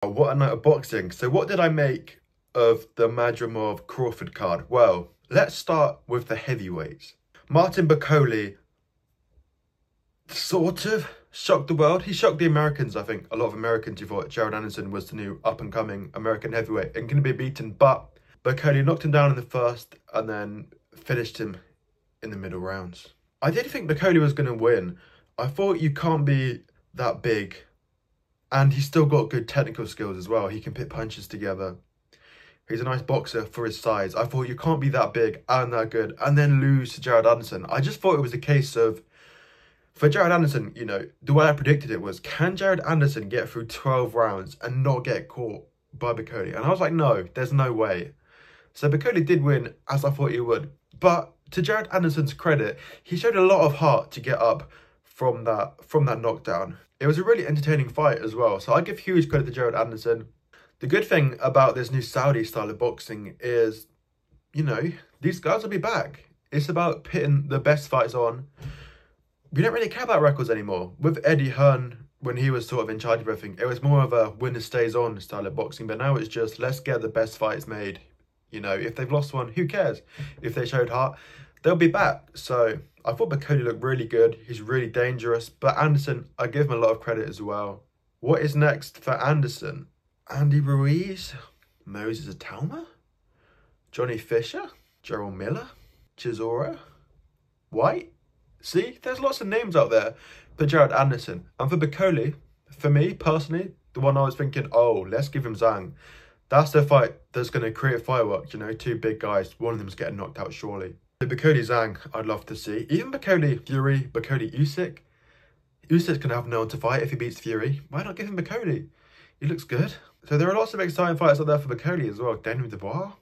Oh, what a night of boxing. So what did I make of the Madrimov Crawford card? Well, let's start with the heavyweights. Martin Bakole sort of shocked the world. He shocked the Americans, I think. A lot of Americans who thought Gerald Anderson was the new up-and-coming American heavyweight and going to be beaten. But Bakole knocked him down in the first and then finished him in the middle rounds. I did think Bakole was going to win. I thought you can't be that big. And he's still got good technical skills as well. He can put punches together. He's a nice boxer for his size. I thought you can't be that big and that good and then lose to Gerald Anderson. I just thought it was a case of, for Gerald Anderson, you know, the way I predicted it was, can Gerald Anderson get through 12 rounds and not get caught by Bakole? And I was like, no, there's no way. So Bakole did win, as I thought he would. But to Gerald Anderson's credit, he showed a lot of heart to get up from that knockdown. It was a really entertaining fight as well. So I give huge credit to Gerald Anderson. The good thing about this new Saudi style of boxing is, you know, these guys will be back. It's about putting the best fights on. We don't really care about records anymore. With Eddie Hearn, when he was sort of in charge of everything, it was more of a winner stays on style of boxing. But now it's just, let's get the best fights made. You know, if they've lost one, who cares? If they showed heart, they'll be back. So I thought Bakole looked really good. He's really dangerous. But Anderson, I give him a lot of credit as well. What is next for Anderson? Andy Ruiz? Moses Atalma? Johnny Fisher? Gerald Miller? Chisora? White? See, there's lots of names out there for Gerald Anderson. And for Bakole, for me personally, the one I was thinking, oh, let's give him Zhang. That's the fight that's going to create fireworks, you know, two big guys. One of them's getting knocked out surely. The Bakole Zhang, I'd love to see. Even Bakole Fury, Bakole Usyk. Usyk's going to have no one to fight if he beats Fury. Why not give him Bakole? He looks good. So there are lots of exciting fights out there for Bakole as well. Daniel Dubois,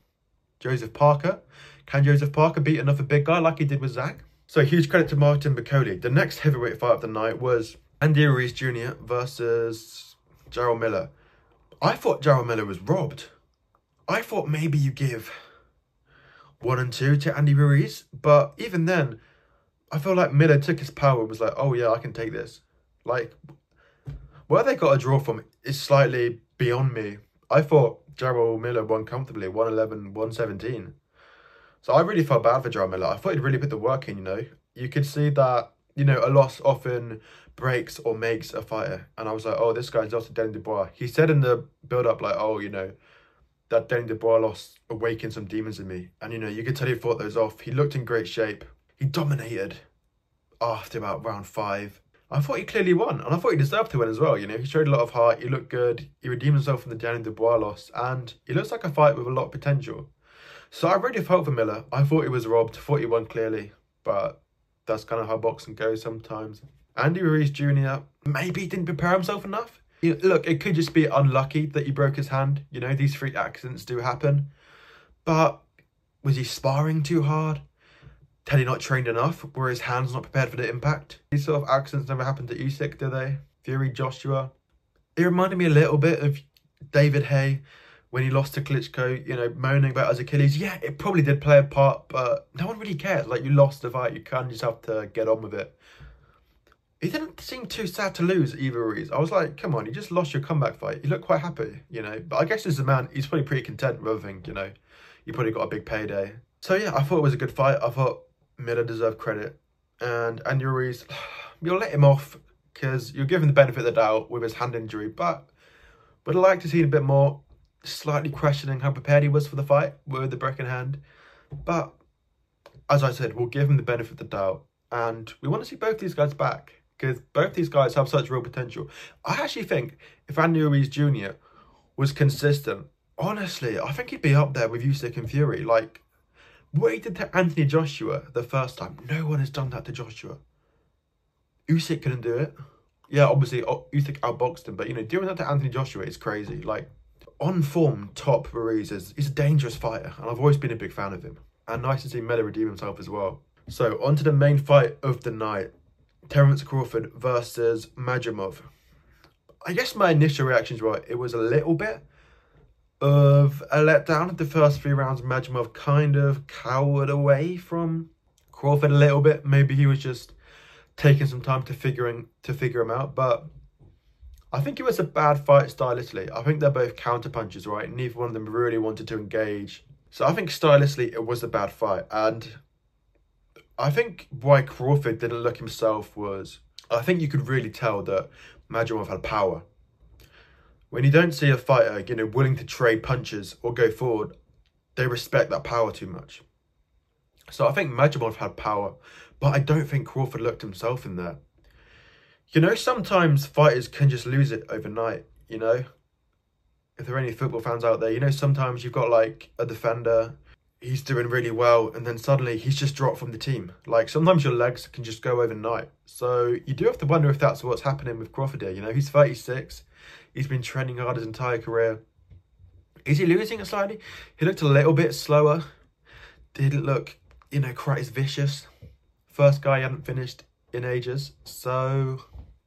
Joseph Parker. Can Joseph Parker beat another big guy like he did with Zhang? So huge credit to Martin Bakole. The next heavyweight fight of the night was Andy Ruiz Jr. versus Gerald Miller. I thought Gerald Miller was robbed. I thought maybe you give 1 and 2 to Andy Ruiz. But even then, I feel like Miller took his power and was like, oh yeah, I can take this. Like, where they got a draw from is slightly beyond me. I thought Gerald Miller won comfortably, 111, 117. So I really felt bad for Gerald Miller. I thought he'd really put the work in, you know. You could see that, you know, a loss often breaks or makes a fighter. And I was like, oh, this guy's lost to Daniel Dubois. He said in the build-up, like, oh, you know, that Daniel Dubois loss awakened some demons in me. And, you know, you could tell he fought those off. He looked in great shape. He dominated after about round 5. I thought he clearly won, and I thought he deserved to win as well, you know. He showed a lot of heart, he looked good, he redeemed himself from the Daniel Dubois loss, and he looks like a fight with a lot of potential. So I really felt for Miller. I thought he was robbed, thought he won clearly, but that's kind of how boxing goes sometimes. Andy Ruiz Jr. maybe didn't prepare himself enough. You know, look, it could just be unlucky that he broke his hand. You know, these freak accidents do happen. But was he sparring too hard? Had he not trained enough? Were his hands not prepared for the impact? These sort of accidents never happened to Usyk, do they? Fury, Joshua. It reminded me a little bit of David Haye when he lost to Klitschko, you know, moaning about his Achilles. Yeah, it probably did play a part, but no one really cares. Like, you lost the fight, you kind of just have to get on with it. He didn't seem too sad to lose either, Ruiz. I was like, come on, you just lost your comeback fight. You look quite happy, you know. But I guess as a man, he's probably pretty content with everything, you know. You probably got a big payday. So yeah, I thought it was a good fight. I thought Miller deserved credit. And Andy Ruiz, you'll let him off because you're giving the benefit of the doubt with his hand injury. But would I like to see a bit more, slightly questioning how prepared he was for the fight with the broken hand. But as I said, we'll give him the benefit of the doubt. And we want to see both these guys back because both these guys have such real potential. I actually think if Andy Ruiz Jr. was consistent, honestly, I think he'd be up there with Usyk and Fury. Like, what he did to Anthony Joshua the first time, no one has done that to Joshua. Usyk couldn't do it. Yeah, obviously, Usyk outboxed him, but, you know, doing that to Anthony Joshua is crazy. Like, on form, top Ruiz he's a dangerous fighter, and I've always been a big fan of him. And nice to see Miller redeem himself as well. So, on to the main fight of the night. Terence Crawford versus Madrimov. I guess my initial reactions were, it was a little bit of a letdown. The first 3 rounds, Madrimov kind of cowered away from Crawford a little bit. Maybe he was just taking some time to figure him out. But I think it was a bad fight stylistically. I think they're both counter-punchers, right? Neither one of them really wanted to engage. So I think stylistically it was a bad fight. And I think why Crawford didn't look himself was, I think you could really tell that Madrimov had power. When you don't see a fighter, you know, willing to trade punches or go forward, they respect that power too much. So I think Madrimov had power, but I don't think Crawford looked himself in there. You know, sometimes fighters can just lose it overnight, you know? If there are any football fans out there, you know, sometimes you've got like a defender, he's doing really well, and then suddenly he's just dropped from the team. Like, sometimes your legs can just go overnight. So you do have to wonder if that's what's happening with Crawford here. You know, he's 36. He's been training hard his entire career. Is he losing it slightly? He looked a little bit slower. Didn't look, you know, quite as vicious. First guy hadn't finished in ages. So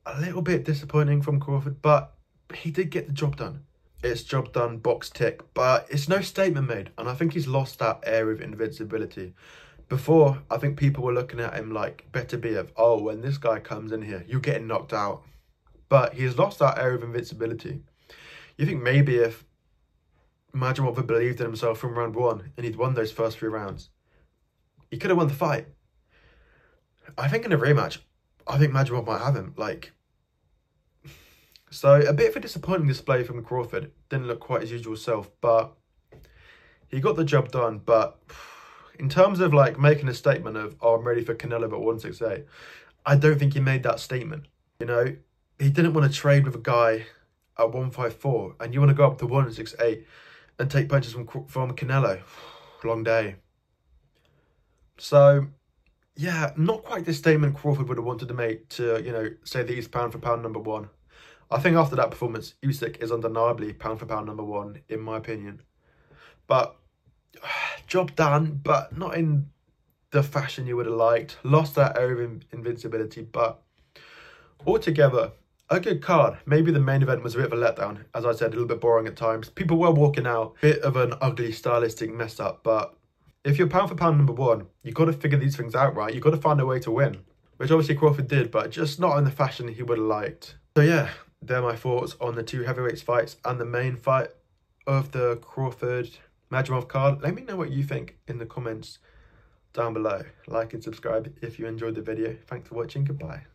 a little bit disappointing from Crawford, but he did get the job done. It's job done, box tick, but it's no statement made. And I think he's lost that air of invincibility. Before, I think people were looking at him like Beterbiev. Oh, when this guy comes in here, you're getting knocked out. But he's lost that air of invincibility. You think maybe if Madrimov had believed in himself from round one and he'd won those first 3 rounds, he could have won the fight. I think in a rematch, I think Madrimov might have him. Like, so a bit of a disappointing display from Crawford. Didn't look quite his usual self, but he got the job done. But in terms of like making a statement of, oh, I'm ready for Canelo at 168, I don't think he made that statement. You know, he didn't want to trade with a guy at 154, and you want to go up to 168 and take punches from Canelo. Long day. So, yeah, not quite the statement Crawford would have wanted to make to, you know, say that he's pound for pound number 1. I think after that performance, Usyk is undeniably pound for pound number 1, in my opinion. But, job done, but not in the fashion you would have liked. Lost that air of invincibility, but altogether, a good card. Maybe the main event was a bit of a letdown. As I said, a little bit boring at times. People were walking out. Bit of an ugly stylistic mess up, but if you're pound for pound number 1, you've got to figure these things out, right? You've got to find a way to win, which obviously Crawford did, but just not in the fashion he would have liked. So yeah, they're my thoughts on the 2 heavyweights fights and the main fight of the Crawford-Madrimov card. Let me know what you think in the comments down below. Like and subscribe if you enjoyed the video. Thanks for watching. Goodbye.